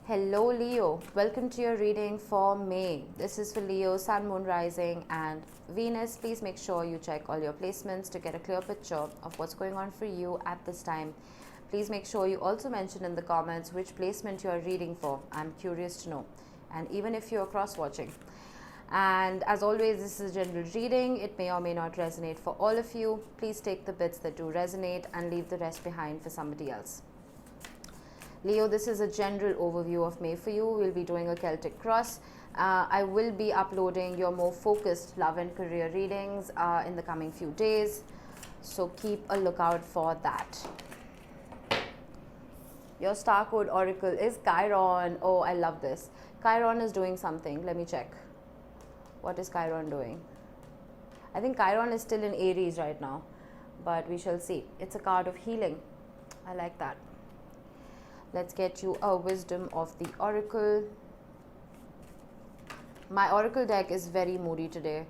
Hello Leo, welcome to your reading for May. This is for Leo, Sun, Moon, Rising and Venus. Please make sure you check all your placements to get a clear picture of what's going on for you at this time. Please make sure you also mention in the comments which placement you are reading for. I'm curious to know. And even if you're cross-watching. And as always, this is a general reading. It may or may not resonate for all of you. Please take the bits that do resonate and leave the rest behind for somebody else. Leo, this is a general overview of May for you. We'll be doing a Celtic cross. I will be uploading your more focused love and career readings in the coming few days. So keep a lookout for that. Your star code oracle is Chiron. Oh, I love this. Chiron is doing something. Let me check. What is Chiron doing? I think Chiron is still in Aries right now, but we shall see. It's a card of healing. I like that. Let's get you a wisdom of the oracle. My oracle deck is very moody today.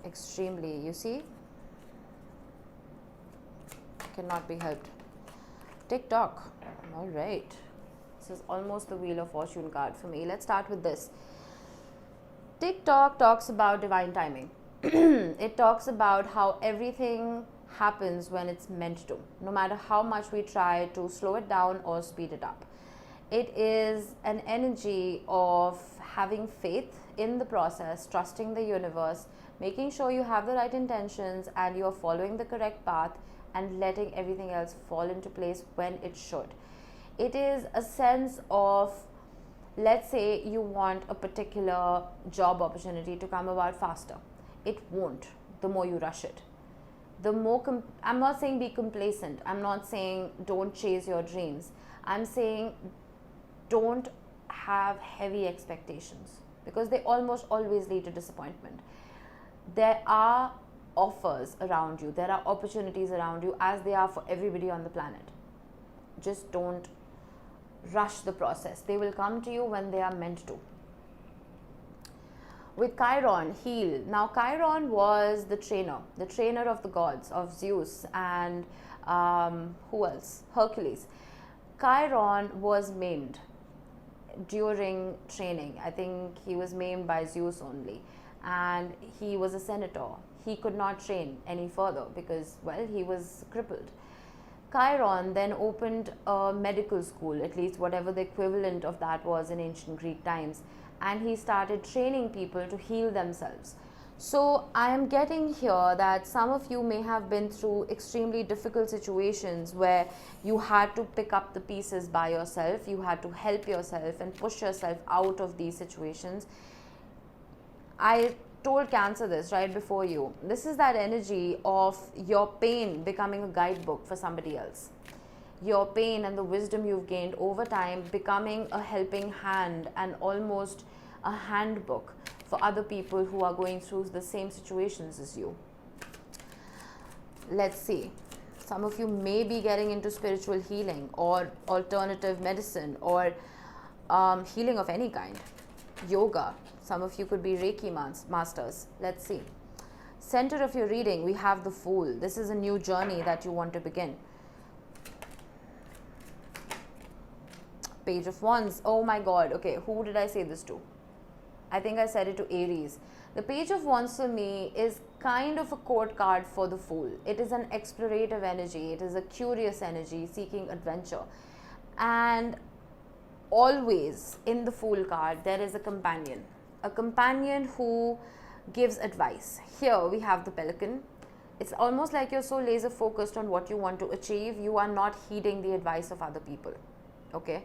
Extremely, you see? Cannot be helped. TikTok. All right. This is almost the Wheel of Fortune card for me. Let's start with this. TikTok talks about divine timing. It talks about how everything happens when it's meant to, no matter how much we try to slow it down or speed it up. It is an energy of having faith in the process, trusting the universe, making sure you have the right intentions and you are following the correct path and letting everything else fall into place when it should. It is a sense of, let's say you want a particular job opportunity to come about faster. It won't the more you rush it. The more I'm not saying be complacent. I'm not saying don't chase your dreams. I'm saying don't have heavy expectations because they almost always lead to disappointment. There are offers around you. There are opportunities around you as they are for everybody on the planet. Just don't rush the process. They will come to you when they are meant to. With Chiron, heal. Now, Chiron was the trainer of the gods, of Zeus and who else? Hercules. Chiron was maimed during training. I think he was maimed by Zeus only. And he was a senator. He could not train any further because, well, he was crippled. Chiron then opened a medical school, at least whatever the equivalent of that was in ancient Greek times. And he started training people to heal themselves. So I am getting here that some of you may have been through extremely difficult situations where you had to pick up the pieces by yourself, you had to help yourself and push yourself out of these situations. I told Cancer this right before you. This is that energy of your pain becoming a guidebook for somebody else. Your pain and the wisdom you've gained over time becoming a helping hand and almost a handbook for other people who are going through the same situations as you. Let's see. Some of you may be getting into spiritual healing or alternative medicine or healing of any kind. Yoga. Some of you could be Reiki masters. Let's see. Center of your reading, we have the Fool. This is a new journey that you want to begin. Page of Wands. Oh my God. Okay, who did I say this to? I think I said it to Aries. The Page of Wands for me is kind of a court card for the Fool. It is an explorative energy. It is a curious energy seeking adventure. And always in the Fool card, there is a companion. A companion who gives advice. Here we have the Pelican. It's almost like you're so laser focused on what you want to achieve, you are not heeding the advice of other people. Okay?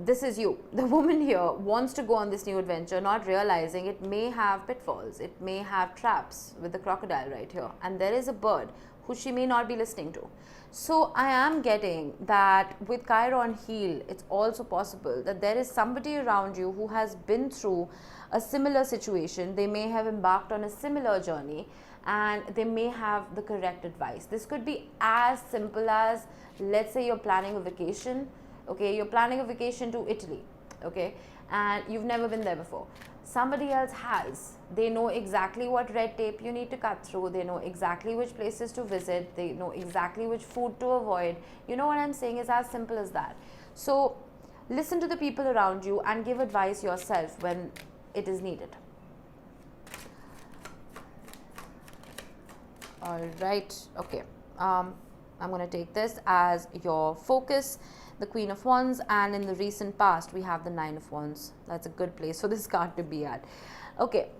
This is you. The woman here wants to go on this new adventure, not realizing it may have pitfalls. It may have traps with the crocodile right here. And there is a bird who she may not be listening to. So I am getting that with Chiron heal, it's also possible that there is somebody around you who has been through a similar situation. They may have embarked on a similar journey and they may have the correct advice. This could be as simple as, let's say you're planning a vacation. Okay, you're planning a vacation to Italy. Okay, and you've never been there before. somebody else has. They know exactly what red tape you need to cut through. They know exactly which places to visit. They know exactly which food to avoid. You know what I'm saying? Is as simple as that. So listen to the people around you and give advice yourself when it is needed. All right. Okay. I'm going to take this as your focus, the Queen of Wands, and in the recent past we have the Nine of Wands. That's a good place for this card to be at. Okay,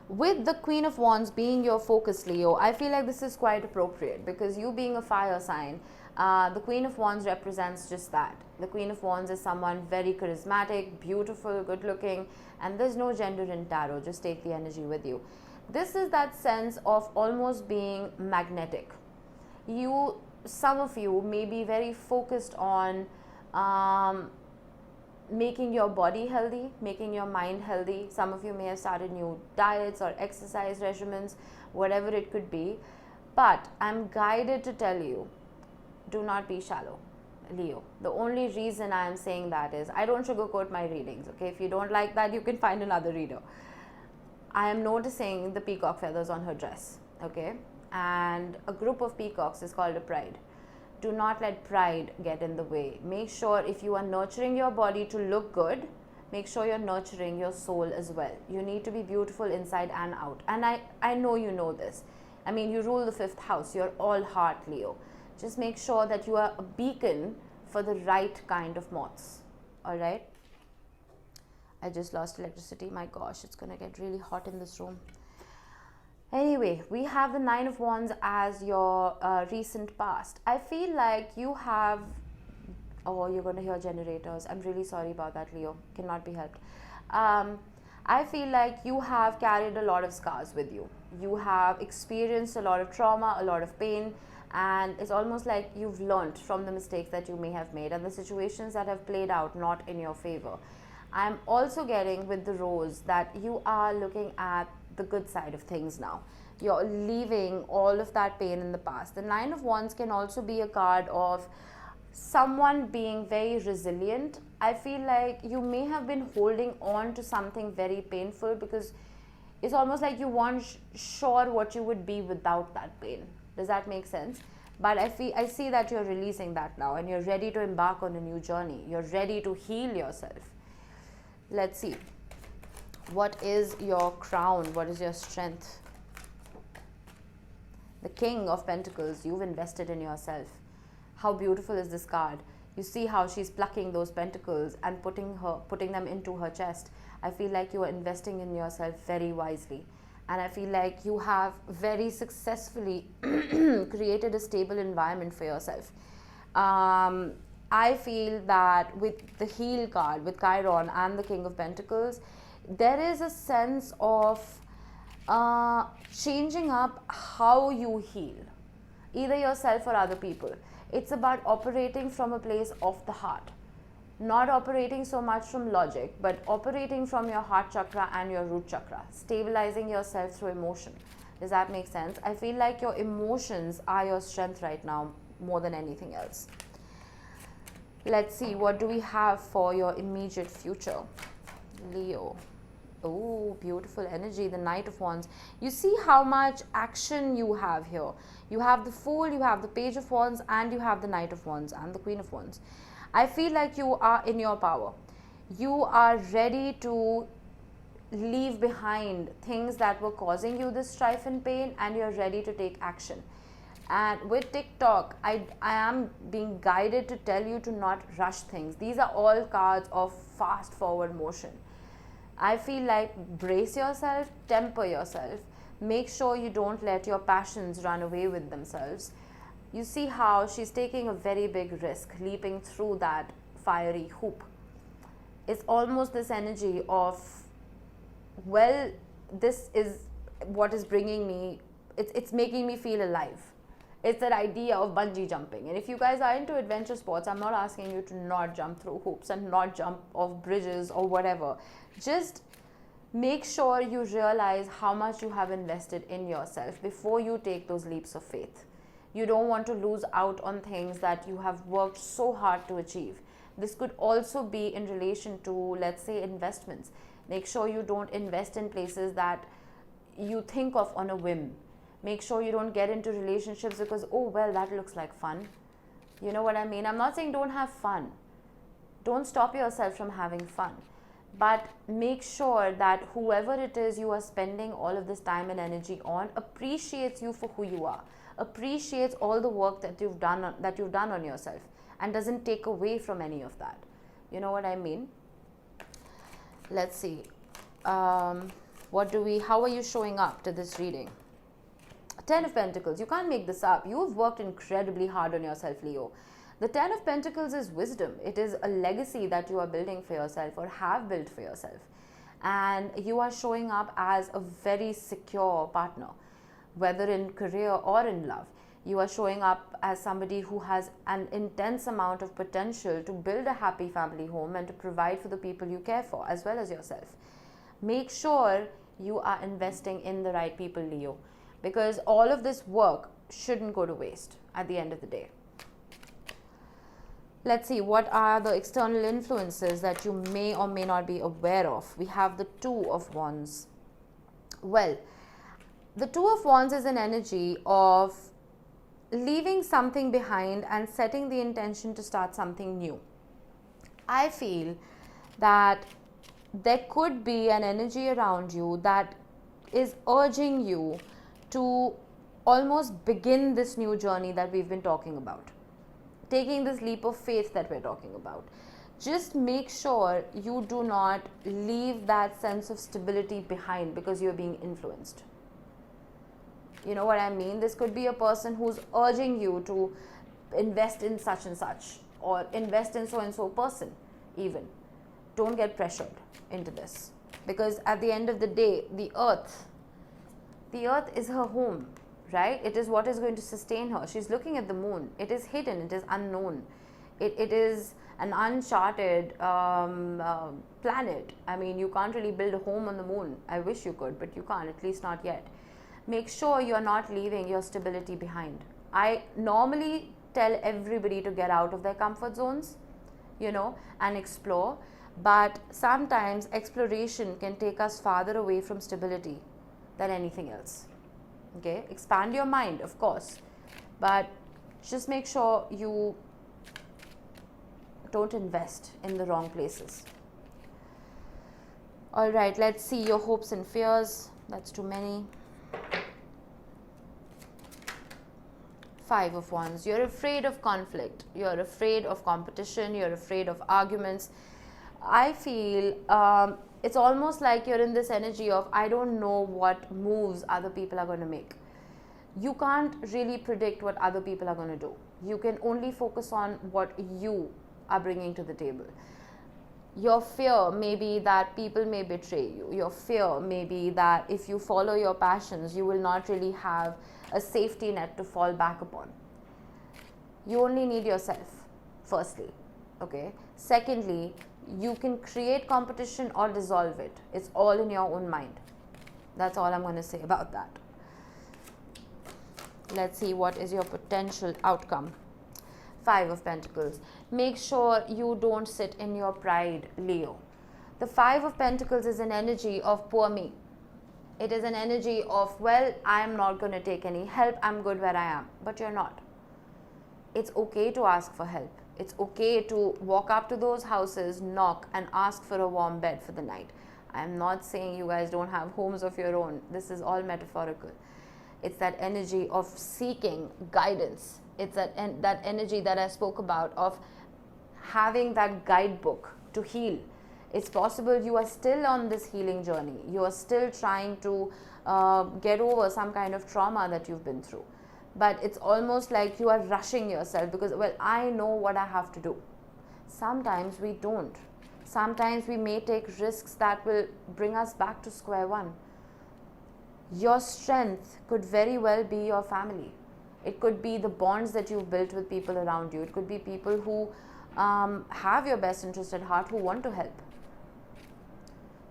with the Queen of Wands being your focus, Leo, I feel like this is quite appropriate because you being a fire sign, the Queen of Wands represents just that. The Queen of Wands is someone very charismatic, beautiful, good looking, and there's no gender in tarot. Just take the energy with you. This is that sense of almost being magnetic. Some of you may be very focused on making your body healthy, making your mind healthy. Some of you may have started new diets or exercise regimens, whatever it could be. But I'm guided to tell you, do not be shallow, Leo. The only reason I am saying that is I don't sugarcoat my readings, okay? If you don't like that, you can find another reader. I am noticing the peacock feathers on her dress, okay? And a group of peacocks is called a pride. Do not let pride get in the way. Make sure if you are nurturing your body to look good, make sure you're nurturing your soul as well. You need to be beautiful inside and out. And I know you know this. I mean, you rule the 5th house. You're all heart, Leo. Just make sure that you are a beacon for the right kind of moths. All right? I just lost electricity. My gosh, it's going to get really hot in this room. Anyway, we have the Nine of Wands as your recent past. I feel like you have... Oh, you're going to hear generators. I'm really sorry about that, Leo. Cannot be helped. I feel like you have carried a lot of scars with you. You have experienced a lot of trauma, a lot of pain, and it's almost like you've learned from the mistakes that you may have made and the situations that have played out not in your favor. I'm also getting with the Rose that you are looking at the good side of things now. You're leaving all of that pain in the past. The Nine of Wands can also be a card of someone being very resilient. I feel like you may have been holding on to something very painful because it's almost like you weren't sure what you would be without that pain. Does that make sense? But I see that you're releasing that now and you're ready to embark on a new journey. You're ready to heal yourself. Let's see. What is your crown? What is your strength? The King of Pentacles. You've invested in yourself. How beautiful is this card? You see how she's plucking those pentacles and putting them into her chest. I feel like you are investing in yourself very wisely. And I feel like you have very successfully created a stable environment for yourself. I feel that with the Heal card, with Chiron and the King of Pentacles, there is a sense of changing up how you heal, either yourself or other people. It's about operating from a place of the heart, not operating so much from logic, but operating from your heart chakra and your root chakra, stabilizing yourself through emotion. Does that make sense? I feel like your emotions are your strength right now more than anything else. Let's see, what do we have for your immediate future, Leo? Oh, beautiful energy, the Knight of Wands. You see how much action you have here. You have the Fool, you have the Page of Wands, and you have the Knight of Wands and the Queen of Wands. I feel like you are in your power. You are ready to leave behind things that were causing you this strife and pain, and you're ready to take action. And with TikTok, I am being guided to tell you to not rush things. These are all cards of fast forward motion. I feel like brace yourself, temper yourself. Make sure you don't let your passions run away with themselves. You see how she's taking a very big risk, leaping through that fiery hoop. It's almost this energy of, well, this is what is bringing me, it's making me feel alive. It's that idea of bungee jumping. And if you guys are into adventure sports, I'm not asking you to not jump through hoops and not jump off bridges or whatever. Just make sure you realize how much you have invested in yourself before you take those leaps of faith. You don't want to lose out on things that you have worked so hard to achieve. This could also be in relation to, let's say, investments. Make sure you don't invest in places that you think of on a whim. Make sure you don't get into relationships because, oh, well, that looks like fun. You know what I mean? I'm not saying don't have fun. Don't stop yourself from having fun. But make sure that whoever it is you are spending all of this time and energy on appreciates you for who you are, appreciates all the work that you've done on yourself, and doesn't take away from any of that. You know what I mean? Let's see. How are you showing up to this reading? 10 of Pentacles. You can't make this up. You have worked incredibly hard on yourself, Leo. The 10 of Pentacles is wisdom. It is a legacy that you are building for yourself or have built for yourself. And you are showing up as a very secure partner, whether in career or in love. You are showing up as somebody who has an intense amount of potential to build a happy family home and to provide for the people you care for as well as yourself. Make sure you are investing in the right people, Leo, because all of this work shouldn't go to waste at the end of the day. Let's see, what are the external influences that you may or may not be aware of? We have the Two of Wands. Well, the Two of Wands is an energy of leaving something behind and setting the intention to start something new. I feel that there could be an energy around you that is urging you to almost begin this new journey that we've been talking about. Taking this leap of faith that we're talking about. Just make sure you do not leave that sense of stability behind because you're being influenced. You know what I mean? This could be a person who's urging you to invest in such and such, or invest in so and so person even. Don't get pressured into this, because at the end of the day, the earth is her home. Right? It is what is going to sustain her. She's looking at the moon. It is hidden. It is unknown. It is an uncharted planet. I mean, you can't really build a home on the moon. I wish you could, but you can't, at least not yet. Make sure you're not leaving your stability behind. I normally tell everybody to get out of their comfort zones, and explore. But sometimes exploration can take us farther away from stability than anything else. Okay, expand your mind, of course, but just make sure you don't invest in the wrong places. All right, let's see your hopes and fears. That's too many. 5 of Wands. You're afraid of conflict. You're afraid of competition. You're afraid of arguments. I feel it's almost like you're in this energy of, I don't know what moves other people are going to make. You can't really predict what other people are going to do. You can only focus on what you are bringing to the table. Your fear may be that people may betray you. Your fear may be that if you follow your passions, you will not really have a safety net to fall back upon. You only need yourself, firstly. Okay. Secondly, you can create competition or dissolve it. It's all in your own mind. That's all I'm going to say about that. Let's see what is your potential outcome. 5 of Pentacles. Make sure you don't sit in your pride, Leo. The 5 of Pentacles is an energy of poor me. It is an energy of, well, I am not going to take any help. I'm good where I am. But you're not. It's okay to ask for help. It's okay to walk up to those houses, knock, and ask for a warm bed for the night. I'm not saying you guys don't have homes of your own. This is all metaphorical. It's that energy of seeking guidance. It's that energy that I spoke about of having that guidebook to heal. It's possible you are still on this healing journey. You are still trying to get over some kind of trauma that you've been through. But it's almost like you are rushing yourself because, well, I know what I have to do. Sometimes we don't. Sometimes we may take risks that will bring us back to square one. Your strength could very well be your family. It could be the bonds that you've built with people around you. It could be people who have your best interest at heart, who want to help.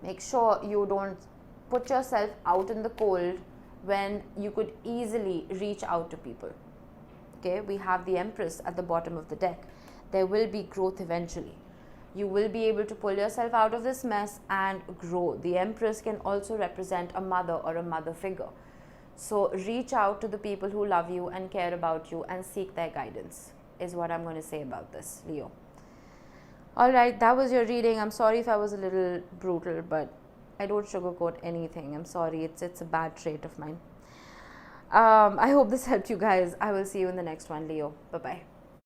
Make sure you don't put yourself out in the cold when you could easily reach out to people. Okay, we have the Empress at the bottom of the deck. There will be growth eventually. You will be able to pull yourself out of this mess and grow. The Empress can also represent a mother or a mother figure. So reach out to the people who love you and care about you and seek their guidance, is what I'm going to say about this, Leo. Alright, that was your reading. I'm sorry if I was a little brutal, but I don't sugarcoat anything. I'm sorry, it's a bad trait of mine. I hope this helped you guys. I will see you in the next one, Leo. Bye-bye.